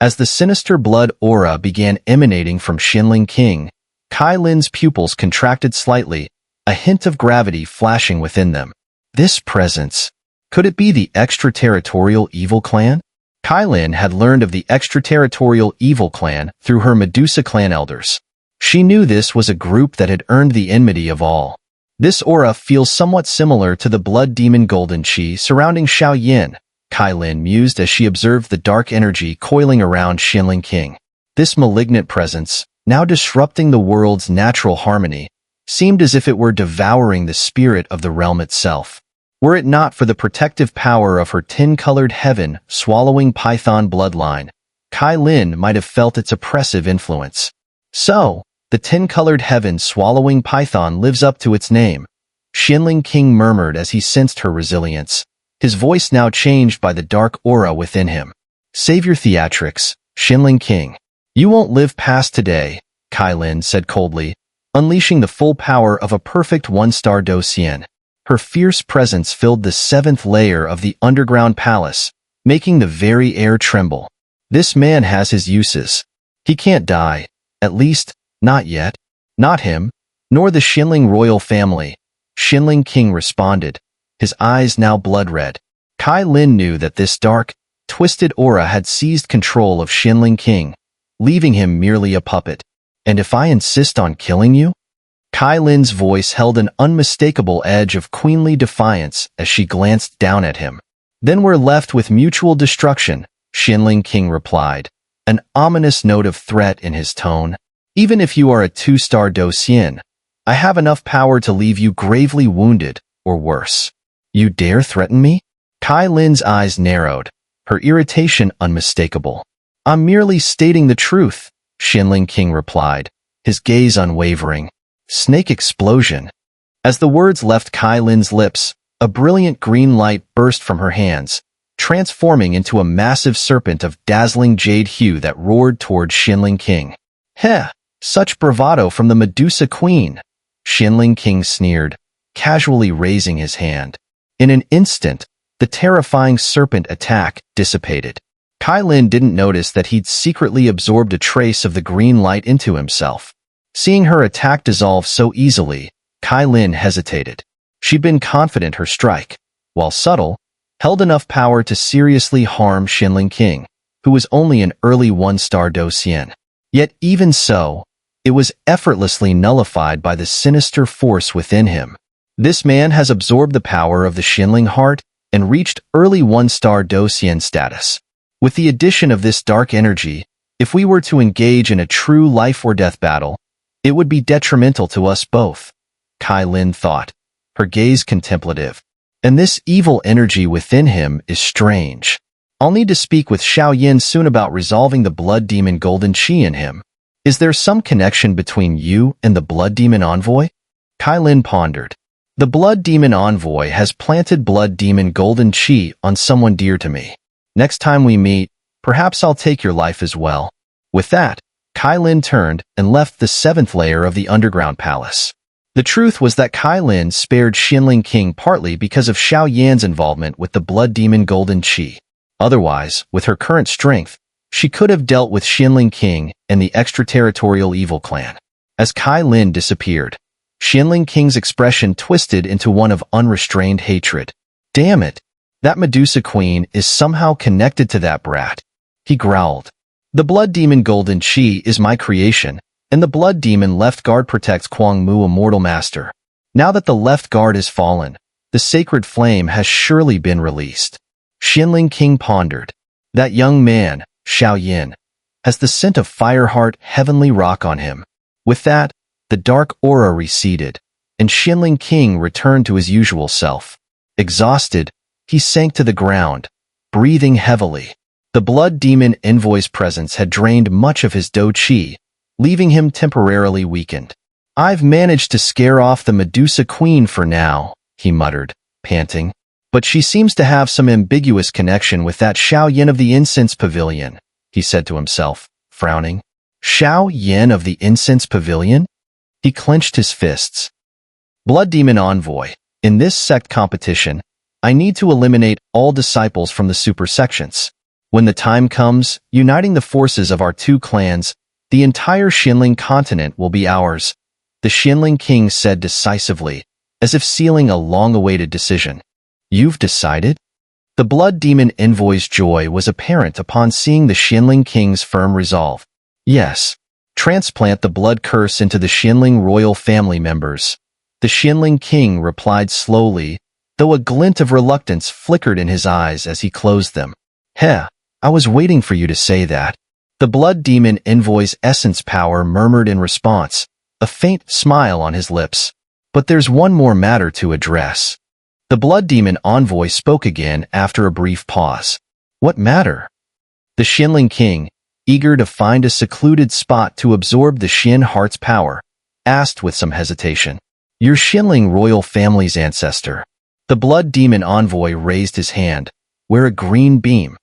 As the sinister blood aura began emanating from Xuanling King, Kai Lin's pupils contracted slightly, a hint of gravity flashing within them. This presence, could it be the extraterritorial evil clan? Kai Lin had learned of the extraterritorial evil clan through her Medusa Clan elders. She knew this was a group that had earned the enmity of all. This aura feels somewhat similar to the blood demon Golden Qi surrounding Xiaoyan, Kai Lin mused as she observed the dark energy coiling around Xuanling King. This malignant presence, now disrupting the world's natural harmony, seemed as if it were devouring the spirit of the realm itself. Were it not for the protective power of her tin-colored heaven swallowing python bloodline, Kai Lin might have felt its oppressive influence. So, the tin-colored heaven swallowing python lives up to its name, Xuanling King murmured as he sensed her resilience, his voice now changed by the dark aura within him. Save your theatrics, Xuanling King. You won't live past today, Kai Lin said coldly, unleashing the full power of a perfect one-star Docian. Her fierce presence filled the seventh layer of the underground palace, making the very air tremble. This man has his uses. He can't die, at least, not yet. Not him, nor the Xuanling royal family, Xuanling King responded, his eyes now blood-red. Kai Lin knew that this dark, twisted aura had seized control of Xuanling King, leaving him merely a puppet. And if I insist on killing you? Kai Lin's voice held an unmistakable edge of queenly defiance as she glanced down at him. Then we're left with mutual destruction, Xuanling King replied, an ominous note of threat in his tone. Even if you are a two-star Docian, I have enough power to leave you gravely wounded, or worse. You dare threaten me? Kai Lin's eyes narrowed, her irritation unmistakable. I'm merely stating the truth, Xuanling King replied, his gaze unwavering. Snake explosion. As the words left Kai Lin's lips, a brilliant green light burst from her hands, transforming into a massive serpent of dazzling jade hue that roared toward Xuanling King. Heh, such bravado from the Medusa Queen, Xuanling King sneered, casually raising his hand. In an instant, the terrifying serpent attack dissipated. Kai Lin didn't notice that he'd secretly absorbed a trace of the green light into himself. Seeing her attack dissolve so easily, Kai Lin hesitated. She'd been confident her strike, while subtle, held enough power to seriously harm Xuanling King, who was only an early one-star Docian. Yet even so, it was effortlessly nullified by the sinister force within him. This man has absorbed the power of the Xuanling heart and reached early one-star Docian status. With the addition of this dark energy, if we were to engage in a true life-or-death battle, it would be detrimental to us both, Kai Lin thought, her gaze contemplative. And this evil energy within him is strange. I'll need to speak with Xiaoyan soon about resolving the blood demon Golden Qi in him. Is there some connection between you and the blood demon envoy? Kai Lin pondered. The blood demon envoy has planted blood demon Golden Qi on someone dear to me. Next time we meet, perhaps I'll take your life as well. With that, Kai Lin turned and left the seventh layer of the underground palace. The truth was that Kai Lin spared Xuanling King partly because of Xiaoyan's involvement with the blood demon Golden Qi. Otherwise, with her current strength, she could have dealt with Xuanling King and the extraterritorial evil clan. As Kai Lin disappeared, Xuanling King's expression twisted into one of unrestrained hatred. Damn it! That Medusa Queen is somehow connected to that brat, he growled. The blood demon Golden Qi is my creation, and the blood demon left guard protects Kwang Mu Immortal Master. Now that the left guard is fallen, the sacred flame has surely been released. Xuanling King pondered. That young man, Xiaoyan, has the scent of Fireheart heavenly rock on him. With that, the dark aura receded, and Xuanling King returned to his usual self. Exhausted, he sank to the ground, breathing heavily. The blood demon envoy's presence had drained much of his Do Qi, leaving him temporarily weakened. I've managed to scare off the Medusa Queen for now, he muttered, panting. But she seems to have some ambiguous connection with that Xiaoyan of the Incense Pavilion, he said to himself, frowning. Xiaoyan of the Incense Pavilion? He clenched his fists. Blood Demon Envoy, in this sect competition, I need to eliminate all disciples from the super sections. When the time comes, uniting the forces of our two clans, the entire Xuanling continent will be ours, the Xuanling king said decisively, as if sealing a long-awaited decision. You've decided? The blood demon envoy's joy was apparent upon seeing the Xuanling king's firm resolve. Yes. Transplant the blood curse into the Xuanling royal family members. The Xuanling king replied slowly, though a glint of reluctance flickered in his eyes as he closed them. Heh, I was waiting for you to say that. The blood demon envoy's essence power murmured in response, a faint smile on his lips. But there's one more matter to address. The blood demon envoy spoke again after a brief pause. What matter? The Xuanling king, eager to find a secluded spot to absorb the Xin heart's power, asked with some hesitation. Your Xuanling royal family's ancestor. The blood demon envoy raised his hand, where a green beam,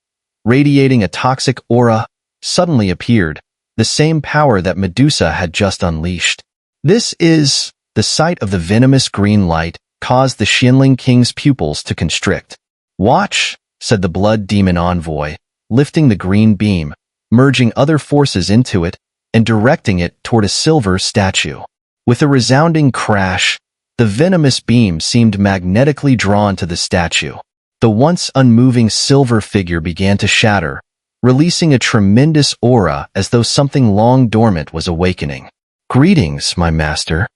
radiating a toxic aura, suddenly appeared, the same power that Medusa had just unleashed. This is... The sight of the venomous green light caused the Xuanling king's pupils to constrict. Watch, said the blood demon envoy, lifting the green beam, merging other forces into it, and directing it toward a silver statue. With a resounding crash, the venomous beam seemed magnetically drawn to the statue. The once unmoving silver figure began to shatter, releasing a tremendous aura as though something long dormant was awakening. Greetings, my master.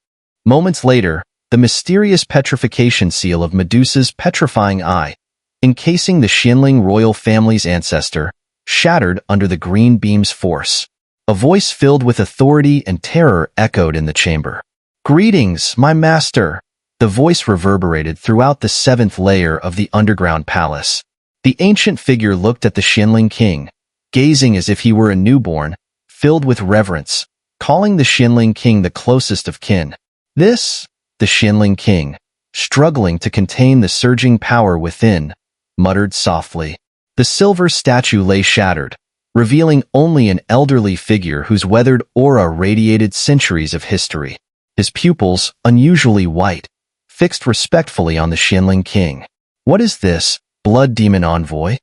Moments later, the mysterious petrification seal of Medusa's petrifying eye, encasing the Xuanling royal family's ancestor, shattered under the green beam's force. A voice filled with authority and terror echoed in the chamber. Greetings, my master! The voice reverberated throughout the seventh layer of the underground palace. The ancient figure looked at the Xuanling king, gazing as if he were a newborn, filled with reverence, calling the Xuanling king the closest of kin. This, the Xuanling king, struggling to contain the surging power within, muttered softly. The silver statue lay shattered, revealing only an elderly figure whose weathered aura radiated centuries of history. His pupils, unusually white, fixed respectfully on the Xuanling king. What is this, blood demon envoy?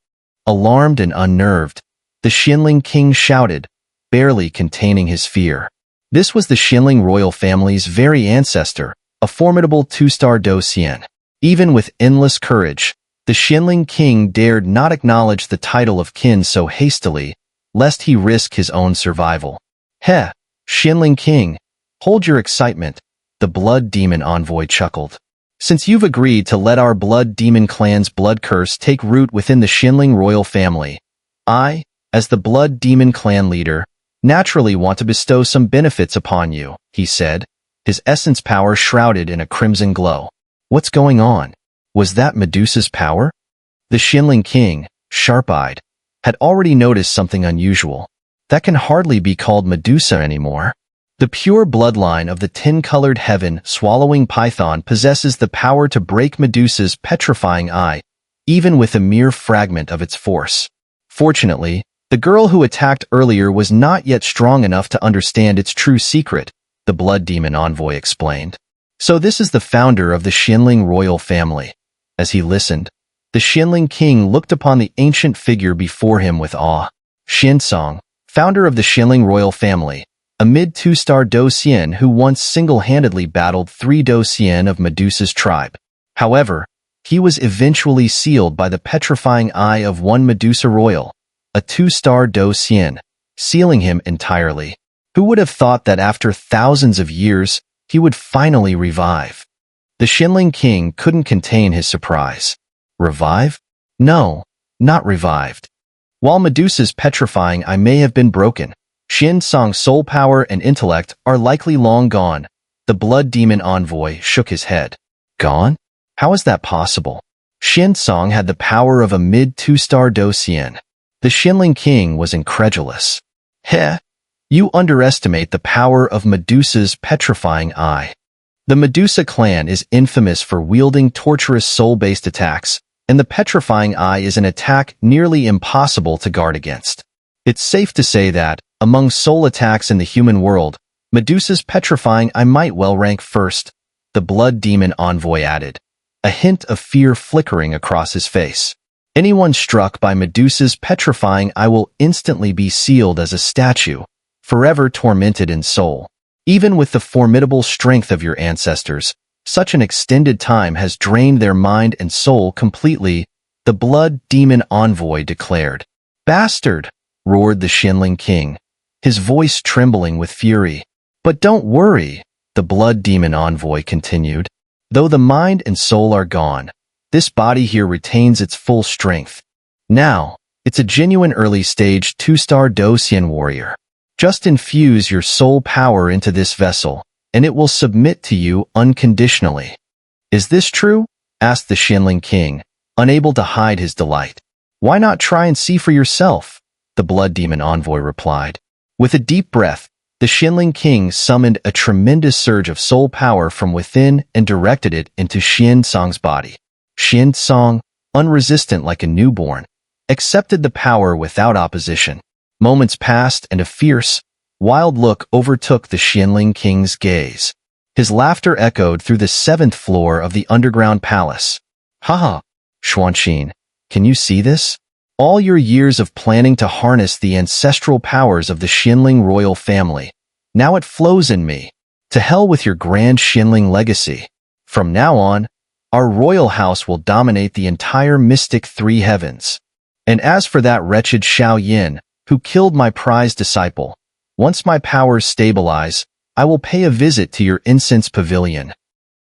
Alarmed and unnerved, the Xuanling king shouted, barely containing his fear. This was the Xuanling royal family's very ancestor, a formidable two-star Docian. Even with endless courage, the Xuanling king dared not acknowledge the title of kin so hastily, lest he risk his own survival. Heh, Xuanling king, hold your excitement, the blood demon envoy chuckled. Since you've agreed to let our blood demon clan's blood curse take root within the Xuanling royal family, I, as the blood demon clan leader, naturally want to bestow some benefits upon you, he said, his essence power shrouded in a crimson glow. What's going on? Was that Medusa's power? The Xuanling king, sharp-eyed, had already noticed something unusual. That can hardly be called Medusa anymore. The pure bloodline of the tin-colored heaven-swallowing python possesses the power to break Medusa's petrifying eye, even with a mere fragment of its force. Fortunately, the girl who attacked earlier was not yet strong enough to understand its true secret, the blood demon envoy explained. So this is the founder of the Xuanling royal family. As he listened, the Xuanling king looked upon the ancient figure before him with awe. Xinsong, founder of the Xuanling royal family, a mid-two-star Docian who once single-handedly battled 3 Docian of Medusa's tribe. However, he was eventually sealed by the petrifying eye of one Medusa royal, a 2-star Docian, sealing him entirely. Who would have thought that after thousands of years, he would finally revive? The Xuanling king couldn't contain his surprise. Revive? No, not revived. While Medusa's petrifying eye may have been broken, Xinsong's soul power and intellect are likely long gone. The blood demon envoy shook his head. Gone? How is that possible? Xinsong had the power of a mid-2-star Docian. The Xuanling king was incredulous. Heh, you underestimate the power of Medusa's petrifying eye. The Medusa Clan is infamous for wielding torturous soul-based attacks, and the petrifying eye is an attack nearly impossible to guard against. It's safe to say that, among soul attacks in the human world, Medusa's petrifying eye might well rank first, the blood demon envoy added, a hint of fear flickering across his face. Anyone struck by Medusa's petrifying eye will instantly be sealed as a statue, forever tormented in soul. Even with the formidable strength of your ancestors, such an extended time has drained their mind and soul completely, the blood demon envoy declared. Bastard! Roared the Xuanling king, his voice trembling with fury. But don't worry, the blood demon envoy continued. Though the mind and soul are gone, this body here retains its full strength. Now, it's a genuine early-stage 2-star Docian warrior. Just infuse your soul power into this vessel, and it will submit to you unconditionally. Is this true? Asked the Xuanling king, unable to hide his delight. Why not try and see for yourself? The blood demon envoy replied. With a deep breath, the Xuanling king summoned a tremendous surge of soul power from within and directed it into Xiansong's body. Xiansong, unresistant like a newborn, accepted the power without opposition. Moments passed and a fierce, wild look overtook the Xuanling king's gaze. His laughter echoed through the 7th floor of the underground palace. Haha, Xuanling, can you see this? All your years of planning to harness the ancestral powers of the Xuanling royal family. Now it flows in me. To hell with your grand Xuanling legacy. From now on, our royal house will dominate the entire mystic 3 heavens. And as for that wretched Xiaoyan, who killed my prized disciple, once my powers stabilize, I will pay a visit to your incense pavilion.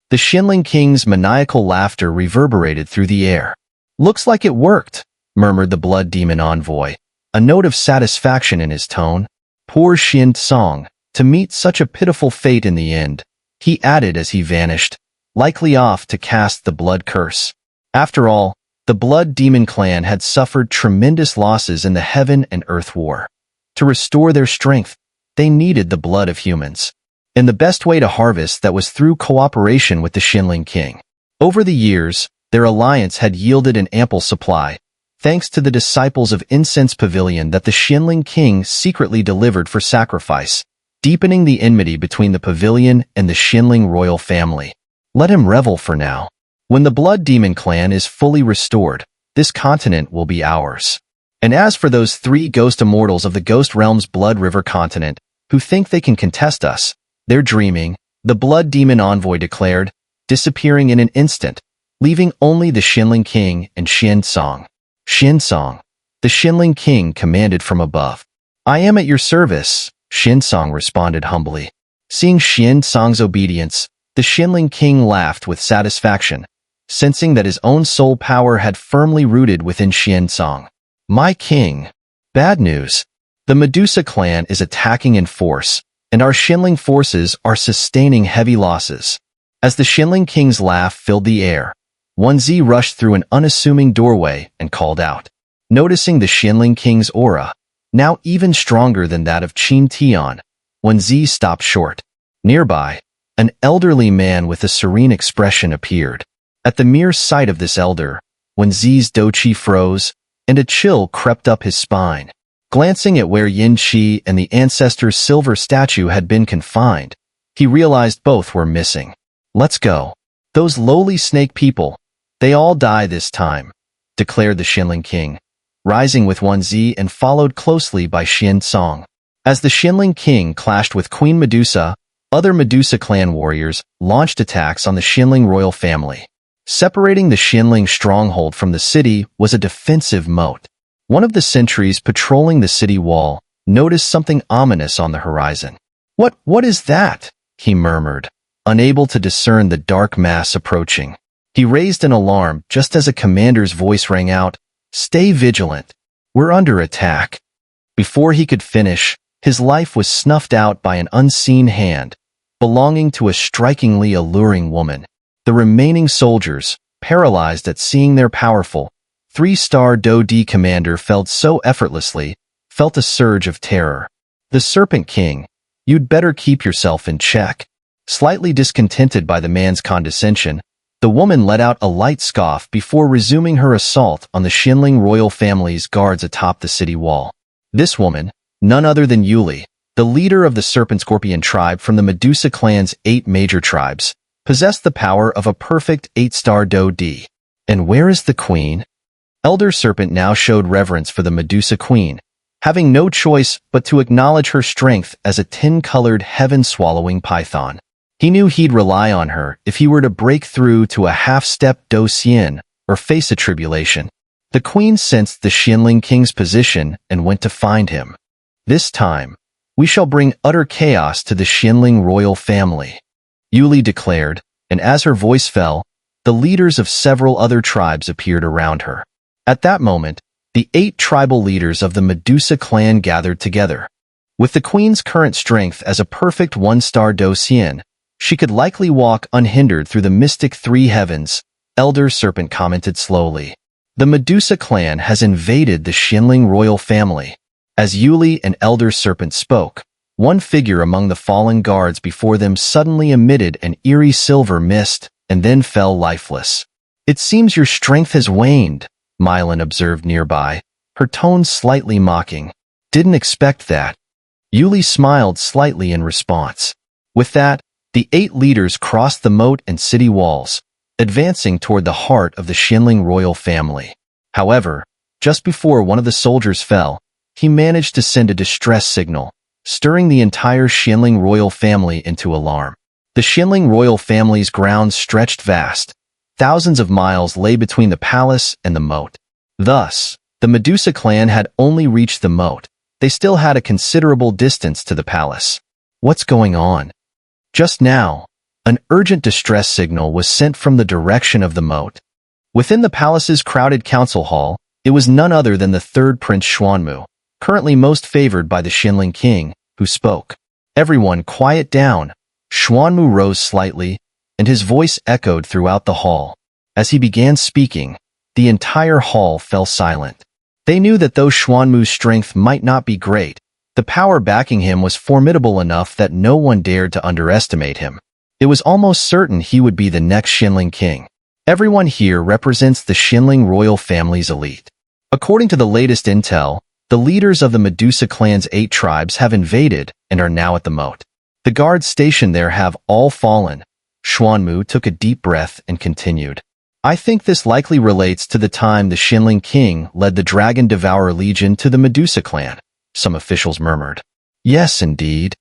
The Xuanling king's maniacal laughter reverberated through the air. Looks like it worked, murmured the blood demon envoy, a note of satisfaction in his tone. Poor Xiansong, to meet such a pitiful fate in the end, he added as he vanished, likely off to cast the blood curse. After all, the Blood Demon Clan had suffered tremendous losses in the Heaven and Earth War. To restore their strength, they needed the blood of humans. And the best way to harvest that was through cooperation with the Xuanling king. Over the years, their alliance had yielded an ample supply, thanks to the disciples of Incense Pavilion that the Xuanling king secretly delivered for sacrifice, deepening the enmity between the pavilion and the Xuanling royal family. Let him revel for now. When the Blood Demon Clan is fully restored, this continent will be ours. And as for those 3 ghost immortals of the Ghost Realm's Blood River continent, who think they can contest us, they're dreaming, the Blood Demon Envoy declared, disappearing in an instant, leaving only the Xuanling King and Xiansong. Xiansong, the Xuanling King commanded from above. I am at your service, Xiansong responded humbly. Seeing Xiansong's obedience, the Xuanling King laughed with satisfaction, sensing that his own soul power had firmly rooted within Xiansong. My king. Bad news. The Medusa Clan is attacking in force, and our Xuanling forces are sustaining heavy losses. As the Xuanling King's laugh filled the air, Wenzi rushed through an unassuming doorway and called out. Noticing the Xuanling King's aura, now even stronger than that of Qin Tian, Wenzi stopped short. Nearby, an elderly man with a serene expression appeared. At the mere sight of this elder, Wenzi's doqi froze, and a chill crept up his spine. Glancing at where Yin Qi and the ancestor's silver statue had been confined, he realized both were missing. Let's go. Those lowly snake people, they all die this time, declared the Xuanling King, rising with Wenzi and followed closely by Xiansong. As the Xuanling King clashed with Queen Medusa, other Medusa Clan warriors launched attacks on the Xuanling royal family. Separating the Xuanling stronghold from the city was a defensive moat. One of the sentries patrolling the city wall noticed something ominous on the horizon. What is that? He murmured, unable to discern the dark mass approaching. He raised an alarm just as a commander's voice rang out, Stay vigilant. We're under attack. Before he could finish, his life was snuffed out by an unseen hand, belonging to a strikingly alluring woman. The remaining soldiers, paralyzed at seeing their powerful, 3-star Do-D commander felled so effortlessly, felt a surge of terror. The Serpent King, you'd better keep yourself in check. Slightly discontented by the man's condescension, the woman let out a light scoff before resuming her assault on the Xuanling royal family's guards atop the city wall. This woman, none other than Yuli, the leader of the Serpent Scorpion tribe from the Medusa Clan's 8 major tribes, possessed the power of a perfect 8-star Do-D. And where is the queen? Elder Serpent now showed reverence for the Medusa Queen, having no choice but to acknowledge her strength as a tin-colored heaven-swallowing python. He knew he'd rely on her if he were to break through to a half-step Do Xian or face a tribulation. The queen sensed the Xuanling king's position and went to find him. This time, we shall bring utter chaos to the Xuanling royal family, Yuli declared, and as her voice fell, the leaders of several other tribes appeared around her. At that moment, the 8 tribal leaders of the Medusa Clan gathered together. With the queen's current strength as a perfect 1-star Do Xian, she could likely walk unhindered through the mystic 3 heavens, Elder Serpent commented slowly. The Medusa Clan has invaded the Xuanling royal family. As Yuli and Elder Serpent spoke, one figure among the fallen guards before them suddenly emitted an eerie silver mist and then fell lifeless. It seems your strength has waned, Mylan observed nearby, her tone slightly mocking. Didn't expect that. Yuli smiled slightly in response. With that, the 8 leaders crossed the moat and city walls, advancing toward the heart of the Xuanling royal family. However, just before one of the soldiers fell, he managed to send a distress signal, stirring the entire Xuanling royal family into alarm. The Xuanling royal family's grounds stretched vast. Thousands of miles lay between the palace and the moat. Thus, the Medusa clan had only reached the moat. They still had a considerable distance to the palace. What's going on? Just now, an urgent distress signal was sent from the direction of the moat. Within the palace's crowded council hall, it was none other than the 3rd Prince Xuanmu, currently most favored by the Xuanling king, who spoke. Everyone quiet down. Xuanmu rose slightly, and his voice echoed throughout the hall. As he began speaking, the entire hall fell silent. They knew that though Xuanmu's strength might not be great, the power backing him was formidable enough that no one dared to underestimate him. It was almost certain he would be the next Xuanling king. Everyone here represents the Xuanling royal family's elite. According to the latest intel, the leaders of the Medusa clan's 8 tribes have invaded and are now at the moat. The guards stationed there have all fallen. Xuanmu took a deep breath and continued. I think this likely relates to the time the Xuanling king led the Dragon Devourer Legion to the Medusa clan, some officials murmured. Yes, indeed.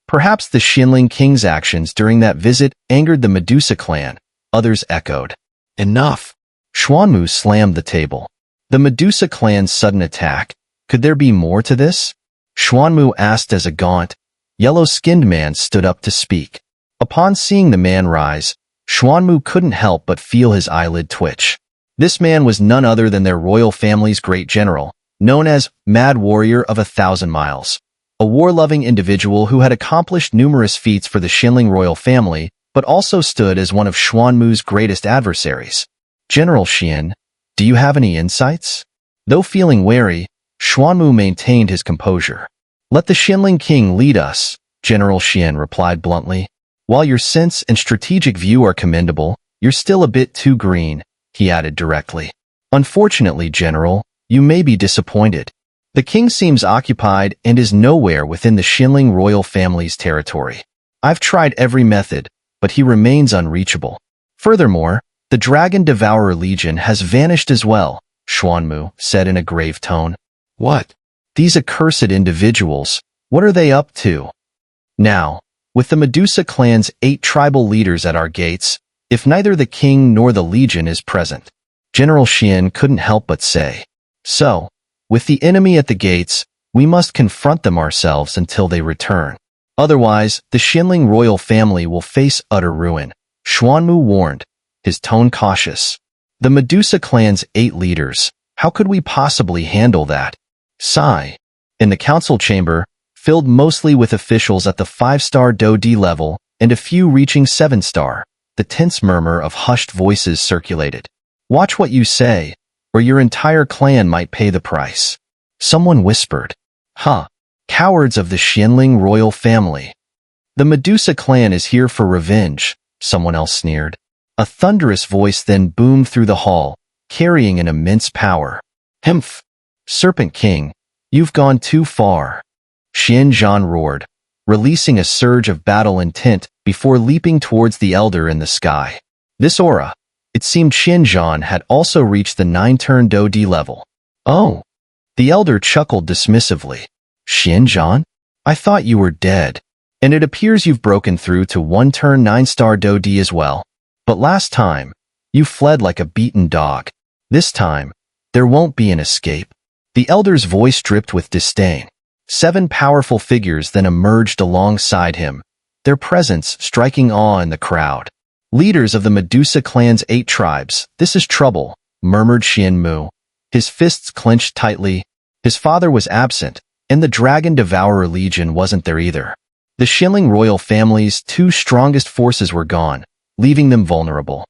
Perhaps the Xuanling king's actions during that visit angered the Medusa clan, others echoed. Enough. Xuanmu slammed the table. The Medusa clan's sudden attack. Could there be more to this? Xuanmu asked as a gaunt, yellow-skinned man stood up to speak. Upon seeing the man rise, Xuanmu couldn't help but feel his eyelid twitch. This man was none other than their royal family's great general, known as Mad Warrior of 1,000 Miles, a war-loving individual who had accomplished numerous feats for the Xuanling royal family, but also stood as one of Xuanmu's greatest adversaries. General Xian, do you have any insights? Though feeling wary, Xuanmu maintained his composure. Let the Xuanling king lead us, General Xian replied bluntly. While your sense and strategic view are commendable, you're still a bit too green, he added directly. Unfortunately, General, you may be disappointed. The king seems occupied and is nowhere within the Xuanling royal family's territory. I've tried every method, but he remains unreachable. Furthermore, the Dragon Devourer Legion has vanished as well, Xuanmu said in a grave tone. What? These accursed individuals, what are they up to? Now, with the Medusa clan's 8 tribal leaders at our gates, if neither the king nor the legion is present, General Xian couldn't help but say. So, with the enemy at the gates, we must confront them ourselves until they return. Otherwise, the Xuanling royal family will face utter ruin, Xuanmu warned, his tone cautious. The Medusa clan's 8 leaders, how could we possibly handle that? Sigh. In the council chamber, filled mostly with officials at the 5-star Do D level and a few reaching 7-star, the tense murmur of hushed voices circulated. Watch what you say, or your entire clan might pay the price. Someone whispered. Huh. Cowards of the Xuanling royal family. The Medusa clan is here for revenge, someone else sneered. A thunderous voice then boomed through the hall, carrying an immense power. Hmph. Serpent King, you've gone too far. Xian Zhan roared, releasing a surge of battle intent before leaping towards the elder in the sky. This aura, It seemed Xinjiang had also reached the 9-turn Do D level. Oh. The elder chuckled dismissively. Xinjiang? I thought you were dead. And it appears you've broken through to 1-turn 9-star Do D as well. But last time, you fled like a beaten dog. This time, there won't be an escape. The elder's voice dripped with disdain. 7 powerful figures then emerged alongside him, their presence striking awe in the crowd. Leaders of the Medusa Clan's 8 tribes, this is trouble, murmured Xian Mu. His fists clenched tightly. His father was absent, and the Dragon Devourer Legion wasn't there either. The Xuanling royal family's 2 strongest forces were gone, leaving them vulnerable.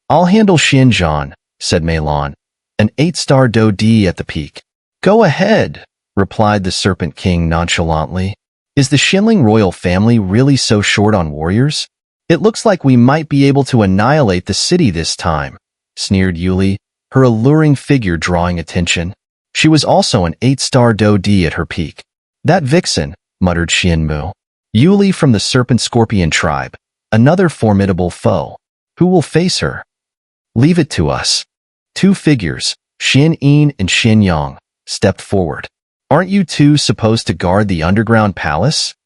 I'll handle Xinjiang, said Meilong, an 8-star Do D at the peak. Go ahead, replied the Serpent King nonchalantly. Is the Xuanling royal family really so short on warriors? It looks like we might be able to annihilate the city this time, sneered Yuli, her alluring figure drawing attention. She was also an 8-star Do D at her peak. That vixen, muttered Xian Mu. Yuli from the Serpent Scorpion tribe, another formidable foe. Who will face her? Leave it to us. 2 figures, Xin Yin and Xin Yang, stepped forward. Aren't you 2 supposed to guard the underground palace?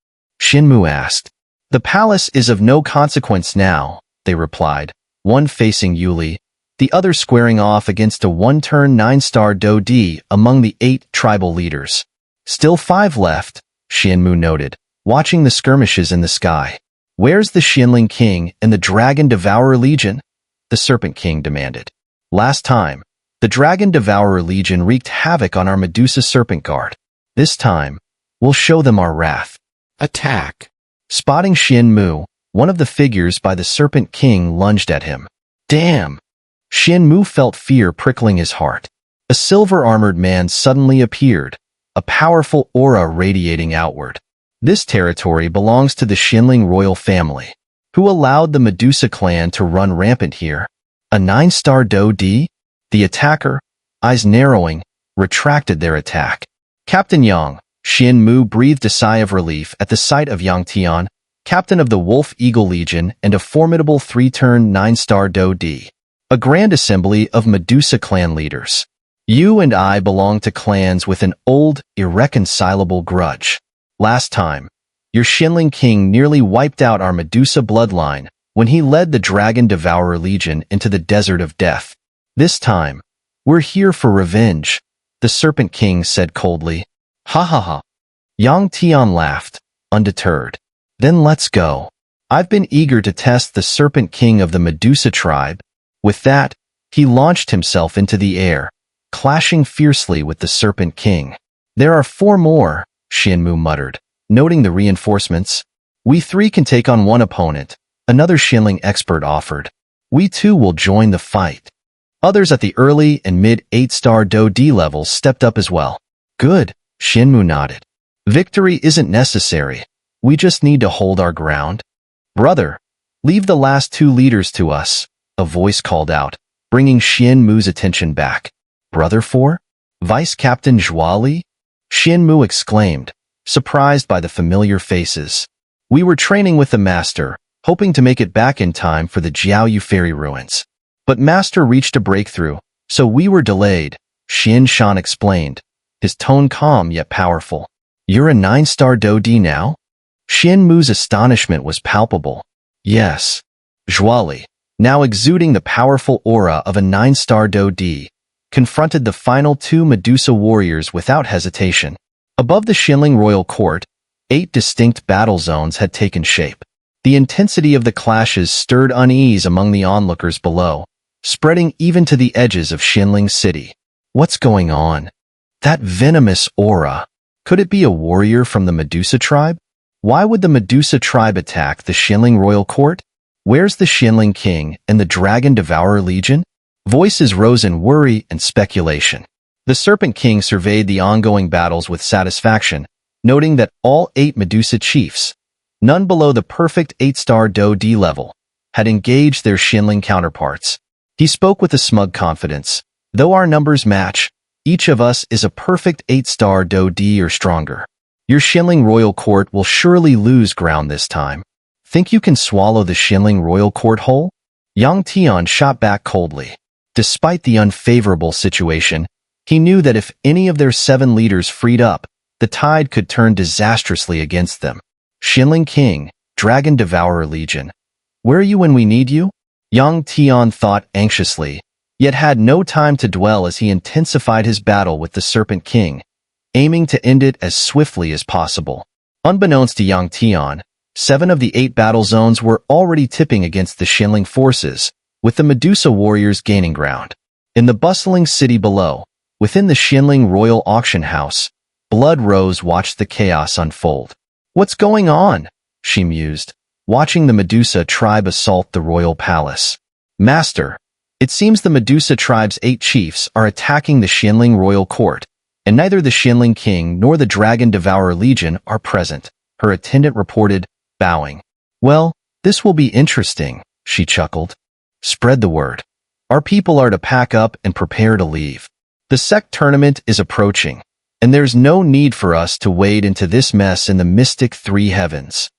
Xin Mu asked. The palace is of no consequence now, they replied, one facing Yuli, the other squaring off against a 1-turn 9-star Do D among the 8 tribal leaders. Still 5 left, Xian Mu noted, watching the skirmishes in the sky. Where's the Xuanling King and the Dragon Devourer Legion? The Serpent King demanded. Last time, the Dragon Devourer Legion wreaked havoc on our Medusa Serpent Guard. This time, we'll show them our wrath. Attack! Spotting Xian Mu, one of the figures by the Serpent King lunged at him. Damn! Xian Mu felt fear prickling his heart. A silver-armored man suddenly appeared, a powerful aura radiating outward. This territory belongs to the Xuanling royal family. Who allowed the Medusa Clan to run rampant here? A 9-star Do D? The attacker, eyes narrowing, retracted their attack. Captain Yang, Xian Mu breathed a sigh of relief at the sight of Yang Tian, captain of the Wolf Eagle Legion and a formidable 3-turn 9-star Do D. A grand assembly of Medusa Clan leaders. You and I belong to clans with an old, irreconcilable grudge. Last time, your Xuanling King nearly wiped out our Medusa bloodline when he led the Dragon Devourer Legion into the desert of death. This time, we're here for revenge, the Serpent King said coldly. Ha ha ha. Yang Tian laughed, undeterred. Then let's go. I've been eager to test the Serpent King of the Medusa tribe. With that, he launched himself into the air, clashing fiercely with the Serpent King. There are 4 more, Xian Mu muttered, noting the reinforcements. We 3 can take on one opponent, another Xuanling expert offered. We too will join the fight. Others at the early and mid 8-star Do D levels stepped up as well. Good, Xian Mu nodded. Victory isn't necessary. We just need to hold our ground. Brother, leave the last 2 leaders to us, a voice called out, bringing Xian Mu's attention back. Brother 4? Vice Captain Xuanling? Xian Mu exclaimed, surprised by the familiar faces. We were training with the Master, hoping to make it back in time for the Jiaoyu Fairy Ruins. But Master reached a breakthrough, so we were delayed, Xian Shan explained, his tone calm yet powerful. You're a 9-star Do D now? Xian Mu's astonishment was palpable. Yes. Xuanling, now exuding the powerful aura of a 9-star Do D, confronted the final 2 Medusa warriors without hesitation. Above the Xuanling royal court, 8 distinct battle zones had taken shape. The intensity of the clashes stirred unease among the onlookers below, spreading even to the edges of Xuanling City. What's going on? That venomous aura. Could it be a warrior from the Medusa tribe? Why would the Medusa tribe attack the Xuanling royal court? Where's the Xuanling King and the Dragon Devourer Legion? Voices rose in worry and speculation. The Serpent King surveyed the ongoing battles with satisfaction, noting that all 8 Medusa chiefs, none below the perfect 8-star Do D level, had engaged their Xuanling counterparts. He spoke with a smug confidence. Though our numbers match, each of us is a perfect 8-star Do D or stronger. Your Xuanling royal court will surely lose ground this time. Think you can swallow the Xuanling royal court whole? Yang Tian shot back coldly. Despite the unfavorable situation, he knew that if any of their 7 leaders freed up, the tide could turn disastrously against them. Xuanling King, Dragon Devourer Legion. Where are you when we need you? Yang Tian thought anxiously, yet had no time to dwell as he intensified his battle with the Serpent King, aiming to end it as swiftly as possible. Unbeknownst to Yang Tian, 7 of the 8 battle zones were already tipping against the Xuanling forces, with the Medusa warriors gaining ground. In the bustling city below, within the Xuanling Royal Auction House, Blood Rose watched the chaos unfold. "What's going on?" she mused, watching the Medusa tribe assault the royal palace. "Master, it seems the Medusa tribe's 8 chiefs are attacking the Xuanling royal court, and neither the Xuanling King nor the Dragon Devourer Legion are present," her attendant reported, bowing. "Well, this will be interesting," she chuckled. "Spread the word. Our people are to pack up and prepare to leave. The sect tournament is approaching, and there's no need for us to wade into this mess in the mystic 3 heavens."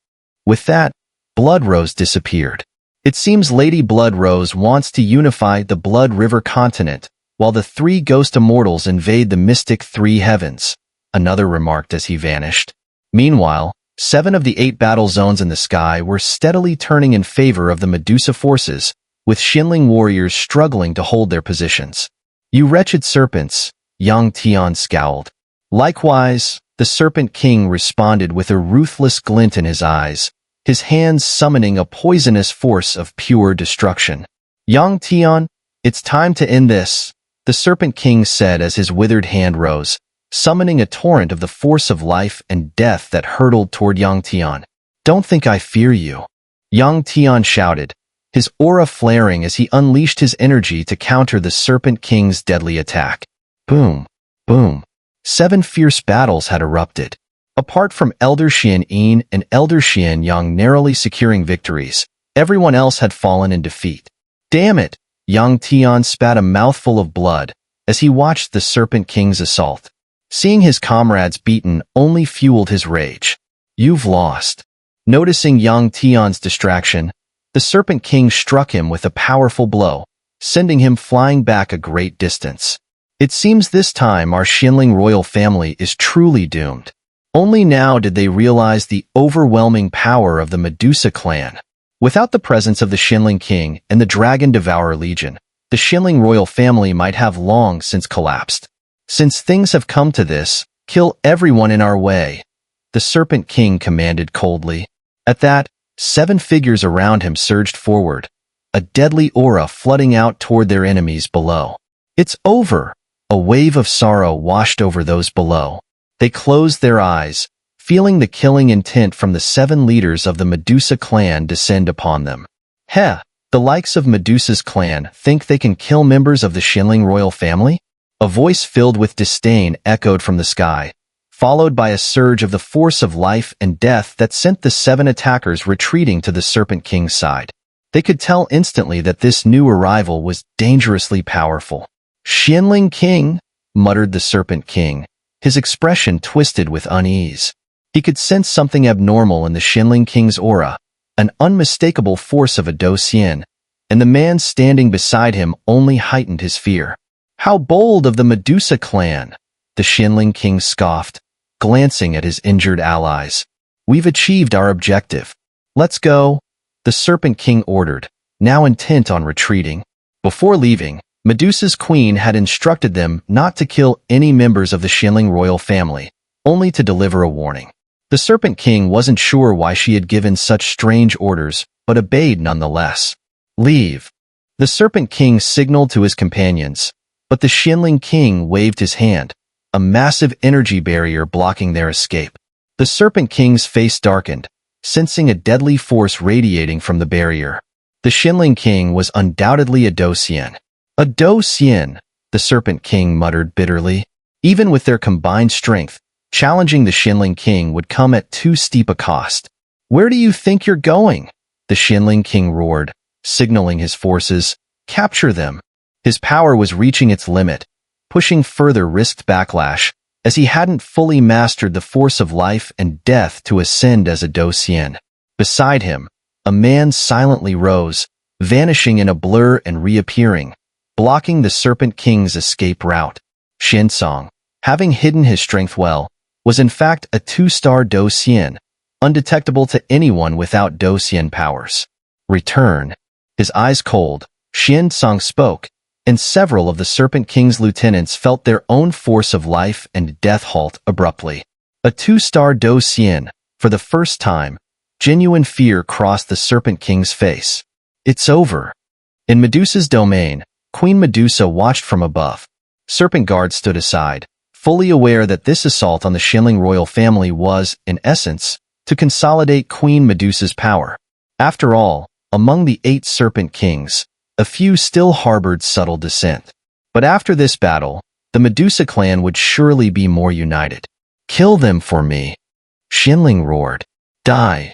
With that, Blood Rose disappeared. "It seems Lady Blood Rose wants to unify the Blood River continent, while the 3 ghost immortals invade the mystic 3 heavens," another remarked as he vanished. Meanwhile, 7 of the 8 battle zones in the sky were steadily turning in favor of the Medusa forces, with Xuanling warriors struggling to hold their positions. "You wretched serpents," Yang Tian scowled. Likewise, the Serpent King responded with a ruthless glint in his eyes, his hands summoning a poisonous force of pure destruction. "Yang Tian, it's time to end this," the Serpent King said as his withered hand rose, summoning a torrent of the force of life and death that hurtled toward Yang Tian. "Don't think I fear you," Yang Tian shouted, his aura flaring as he unleashed his energy to counter the Serpent King's deadly attack. Boom, boom. 7 fierce battles had erupted. Apart from Elder Xuanyin and Elder Xuanyang narrowly securing victories, everyone else had fallen in defeat. "Damn it!" Yang Tian spat a mouthful of blood as he watched the Serpent King's assault. Seeing his comrades beaten only fueled his rage. "You've lost." Noticing Yang Tian's distraction, the Serpent King struck him with a powerful blow, sending him flying back a great distance. "It seems this time our Xuanling royal family is truly doomed." Only now did they realize the overwhelming power of the Medusa Clan. Without the presence of the Xuanling King and the Dragon Devourer Legion, the Xuanling royal family might have long since collapsed. "Since things have come to this, kill everyone in our way," the Serpent King commanded coldly. At that, 7 figures around him surged forward, a deadly aura flooding out toward their enemies below. "It's over!" A wave of sorrow washed over those below. They closed their eyes, feeling the killing intent from the 7 leaders of the Medusa Clan descend upon them. "Heh, the likes of Medusa's clan think they can kill members of the Xuanling royal family?" A voice filled with disdain echoed from the sky, followed by a surge of the force of life and death that sent the 7 attackers retreating to the Serpent King's side. They could tell instantly that this new arrival was dangerously powerful. "Xuanling King," muttered the Serpent King, his expression twisted with unease. He could sense something abnormal in the Xuanling King's aura, an unmistakable force of a Do Xian, and the man standing beside him only heightened his fear. "How bold of the Medusa Clan!" the Xuanling King scoffed, glancing at his injured allies. "We've achieved our objective. Let's go," the Serpent King ordered, now intent on retreating. Before leaving, Medusa's queen had instructed them not to kill any members of the Xuanling royal family, only to deliver a warning. The Serpent King wasn't sure why she had given such strange orders, but obeyed nonetheless. "Leave." The Serpent King signaled to his companions, but the Xuanling King waved his hand, a massive energy barrier blocking their escape. The Serpent King's face darkened, sensing a deadly force radiating from the barrier. The Xuanling King was undoubtedly a Do Xian. "A Do Xian," the Serpent King muttered bitterly. Even with their combined strength, challenging the Xuanling King would come at too steep a cost. "Where do you think you're going?" the Xuanling King roared, signaling his forces. "Capture them." His power was reaching its limit, pushing further risked backlash, as he hadn't fully mastered the force of life and death to ascend as a Do Xian. Beside him, a man silently rose, vanishing in a blur and reappearing, blocking the Serpent King's escape route. Xiansong, having hidden his strength well, was in fact a 2-star Do Xian, undetectable to anyone without Do Xian powers. Return. His eyes cold, Xiansong spoke, and several of the Serpent King's lieutenants felt their own force of life and death halt abruptly. A 2-star Do Xian, for the first time, genuine fear crossed the Serpent King's face. It's over. In Medusa's domain, Queen Medusa watched from above. Serpent Guard stood aside, fully aware that this assault on the Xuanling royal family was, in essence, to consolidate Queen Medusa's power. After all, among the 8 Serpent Kings, a few still harbored subtle dissent. But after this battle, the Medusa Clan would surely be more united. Kill them for me. Xuanling roared. Die.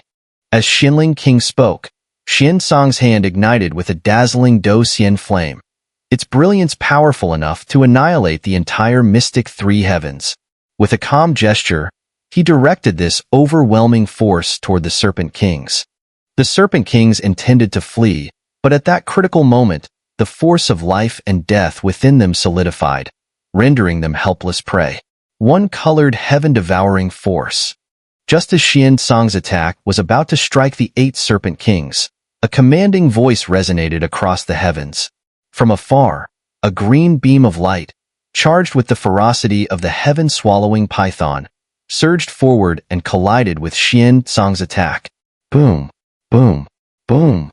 As Xuanling King spoke, Xiansong's hand ignited with a dazzling Do Xian flame, its brilliance powerful enough to annihilate the entire mystic 3 heavens. With a calm gesture, he directed this overwhelming force toward the Serpent Kings. The Serpent Kings intended to flee, but at that critical moment, the force of life and death within them solidified, rendering them helpless prey. One colored heaven-devouring force. Just as Xiansong's attack was about to strike the 8 Serpent Kings, a commanding voice resonated across the heavens. From afar, a green beam of light, charged with the ferocity of the heaven-swallowing python, surged forward and collided with Xiansong's attack. Boom, boom, boom.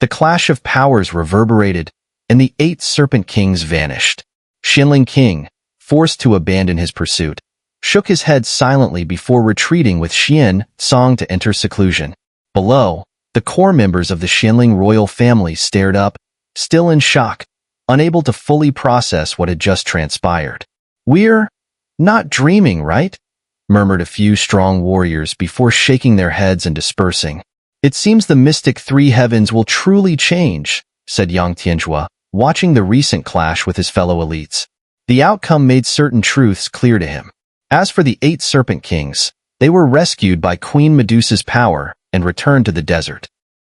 The clash of powers reverberated, and the 8 Serpent Kings vanished. Xuanling King, forced to abandon his pursuit, shook his head silently before retreating with Xiansong to enter seclusion. Below, the core members of the Xuanling royal family stared up, still in shock, unable to fully process what had just transpired. "We're not dreaming, right?" murmured a few strong warriors before shaking their heads and dispersing. "It seems the mystic 3 heavens will truly change," said Yang Tianzhua, watching the recent clash with his fellow elites. The outcome made certain truths clear to him. As for the 8 Serpent Kings, they were rescued by Queen Medusa's power and returned to the desert.